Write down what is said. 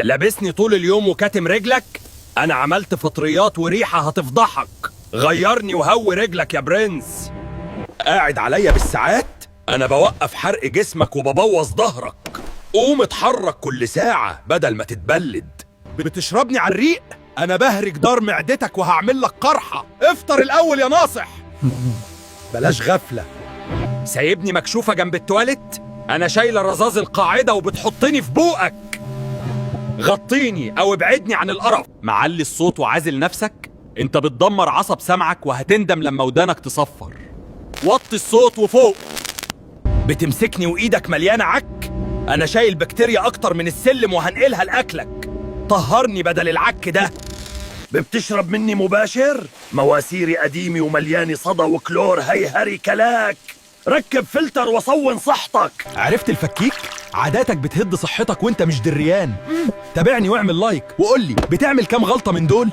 لابسني طول اليوم وكاتم رجلك؟ انا عملت فطريات وريحة هتفضحك. غيرني وهوي رجلك يا برنس. قاعد عليا بالساعات؟ انا بوقف حرق جسمك وببوظ ظهرك. قوم اتحرك كل ساعة بدل ما تتبلد. بتشربني على الريق؟ انا بهرج دار معدتك وهعمل لك قرحة. افطر الاول يا ناصح. بلاش غفلة. سايبني مكشوفة جنب التواليت؟ انا شايلة رذاذ القاعدة وبتحطني في بوقك. غطيني او ابعدني عن القرف. معلي الصوت وعازل نفسك؟ انت بتدمر عصب سمعك وهتندم لما ودانك تصفر. وطي الصوت وفوق. بتمسكني وايدك مليانة عك؟ انا شايل بكتيريا اكتر من السلم وهنقلها لاكلك. طهرني بدل العك ده. بتشرب مني مباشر؟ مواسيري قديمي وملياني صدى وكلور هيهري كلاك. ركب فلتر وصون صحتك. عرفت الفكيك؟ عاداتك بتهد صحتك وانت مش دريان. تابعني واعمل لايك وقول لي بتعمل كام غلطة من دول؟